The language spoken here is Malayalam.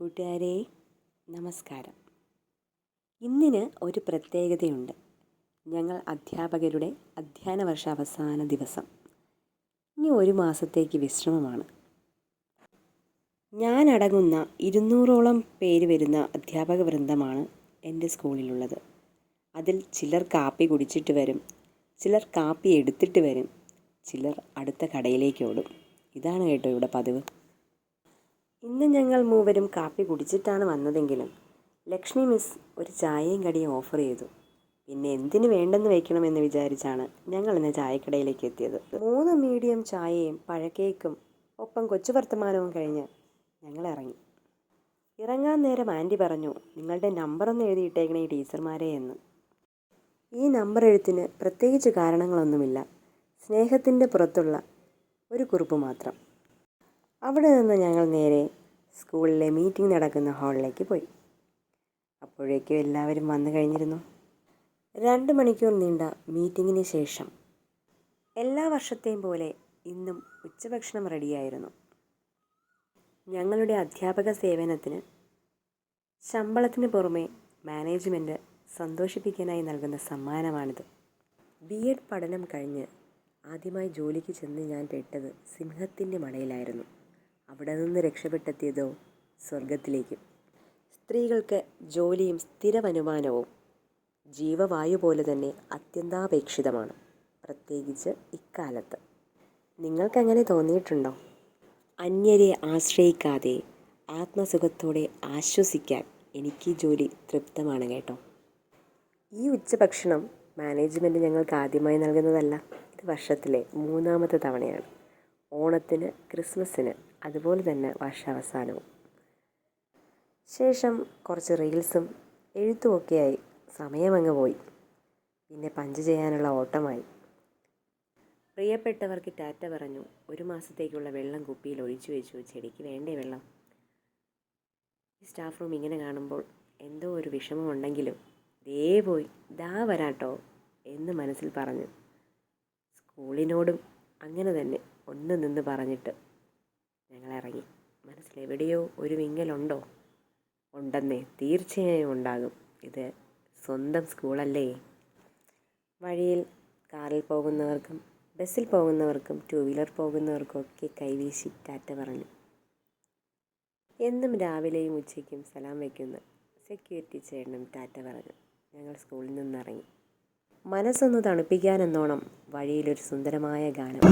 കൂട്ടുകാരെ നമസ്കാരം. ഇന്നിന് ഒരു പ്രത്യേകതയുണ്ട്. ഞങ്ങൾ അധ്യാപകരുടെ അധ്യയന വർഷ അവസാന ദിവസം. ഇനി ഒരു മാസത്തേക്ക് വിശ്രമമാണ്. ഞാനടങ്ങുന്ന 200ഓളം പേര് വരുന്ന അധ്യാപക വൃന്ദമാണ് എൻ്റെ സ്കൂളിലുള്ളത്. അതിൽ ചിലർ കാപ്പി കുടിച്ചിട്ട് വരും, ചിലർ കാപ്പി എടുത്തിട്ട് വരും, ചിലർ അടുത്ത കടയിലേക്ക് ഓടും. ഇതാണ് കേട്ടോ ഇവിടെ പതിവ്. ഇന്ന് ഞങ്ങൾ മൂവരും കാപ്പി കുടിച്ചിട്ടാണ് വന്നതെങ്കിലും ലക്ഷ്മി മിസ് ഒരു ചായയും കടിയും ഓഫർ ചെയ്തു. പിന്നെ എന്തിനു വേണ്ടെന്ന് വയ്ക്കണമെന്ന് വിചാരിച്ചാണ് ഞങ്ങൾ ഇന്ന് ചായക്കടയിലേക്ക് എത്തിയത്. 3 മീഡിയം ചായയും പഴക്കേക്കും ഒപ്പം കൊച്ചു വർത്തമാനവും കഴിഞ്ഞ് ഞങ്ങൾ ഇറങ്ങി. ഇറങ്ങാൻ നേരം ആൻറ്റി പറഞ്ഞു, നിങ്ങളുടെ നമ്പറൊന്ന് എഴുതിയിട്ടേക്കണേ ടീച്ചർമാരെ എന്ന്. ഈ നമ്പർ എഴുത്തിന് പ്രത്യേകിച്ച് കാരണങ്ങളൊന്നുമില്ല, സ്നേഹത്തിൻ്റെ പുറത്തുള്ള ഒരു കുറിപ്പ് മാത്രം. അവിടെ നിന്ന് ഞങ്ങൾ നേരെ സ്കൂളിലെ മീറ്റിംഗ് നടക്കുന്ന ഹാളിലേക്ക് പോയി. അപ്പോഴേക്കും എല്ലാവരും വന്നു കഴിഞ്ഞിരുന്നു. 2 മണിക്കൂർ നീണ്ട മീറ്റിങ്ങിന് ശേഷം എല്ലാ വർഷത്തെയും പോലെ ഇന്നും ഉച്ചഭക്ഷണം റെഡിയായിരുന്നു. ഞങ്ങളുടെ അധ്യാപക സേവനത്തിന് ശമ്പളത്തിന് പുറമെ മാനേജ്മെൻറ്റ് സന്തോഷിപ്പിക്കാനായി നൽകുന്ന സമ്മാനമാണിത്. B.Ed പഠനം കഴിഞ്ഞ് ആദ്യമായി ജോലിക്ക് ചെന്ന് ഞാൻ പെട്ടത് സിംഹത്തിൻ്റെ മടയിലായിരുന്നു. അവിടെ നിന്ന് രക്ഷപ്പെട്ടെത്തിയതോ സ്വർഗത്തിലേക്കും. സ്ത്രീകൾക്ക് ജോലിയും സ്ഥിര വരുമാനവും ജീവവായു പോലെ തന്നെ അത്യന്താപേക്ഷിതമാണ്, പ്രത്യേകിച്ച് ഇക്കാലത്ത്. നിങ്ങൾക്കങ്ങനെ തോന്നിയിട്ടുണ്ടോ? അന്യരെ ആശ്രയിക്കാതെ ആത്മസുഖത്തോടെ ആശ്വസിക്കാൻ എനിക്ക് ജോലി തൃപ്തമാണ് കേട്ടോ. ഈ ഉച്ചഭക്ഷണം മാനേജ്മെൻറ്റ് ഞങ്ങൾക്ക് ആദ്യമായി നൽകുന്നതല്ല. ഇത് വർഷത്തിലെ 3ാമത്തെ തവണയാണ്. ഓണത്തിന്, ക്രിസ്മസിന്, അതുപോലെ തന്നെ വർഷാവസാനവും. ശേഷം കുറച്ച് റീൽസും എഴുത്തുമൊക്കെയായി സമയമങ്ങ് പോയി. പിന്നെ പഞ്ച് ചെയ്യാനുള്ള ഓട്ടമായി. പ്രിയപ്പെട്ടവർക്ക് ടാറ്റ പറഞ്ഞു 1 മാസത്തേക്കുള്ള വെള്ളം കുപ്പിയിൽ ഒഴിച്ചു വെച്ചു. ചെടിക്ക് വേണ്ടേ വെള്ളം. ഈ സ്റ്റാഫ് റൂം ഇങ്ങനെ കാണുമ്പോൾ എന്തോ ഒരു വിഷമമുണ്ടെങ്കിലും പോയി ദാ വരാട്ടോ എന്ന് മനസ്സിൽ പറഞ്ഞു. സ്കൂളിനോടും അങ്ങനെ തന്നെ ഒന്ന് നിന്ന് പറഞ്ഞിട്ട് ഞങ്ങൾ ഇറങ്ങി. മനസ്സിലെവിടെയോ ഒരു വിങ്ങലുണ്ടോ? ഉണ്ടെന്നേ, തീർച്ചയായും ഉണ്ടാകും. ഇത് സ്വന്തം സ്കൂളല്ലേ. വഴിയിൽ കാറിൽ പോകുന്നവർക്കും ബസ്സിൽ പോകുന്നവർക്കും 2 വീലർ പോകുന്നവർക്കും ഒക്കെ കൈവീശി ടാറ്റ പറഞ്ഞു. എന്നും രാവിലെയും ഉച്ചയ്ക്കും സലാം വയ്ക്കുന്ന സെക്യൂരിറ്റി ചേട്ടനും ടാറ്റ പറഞ്ഞു ഞങ്ങൾ സ്കൂളിൽ നിന്നിറങ്ങി. മനസ്സൊന്ന് തണുപ്പിക്കാനെന്നോണം വഴിയിലൊരു സുന്ദരമായ ഗാനം.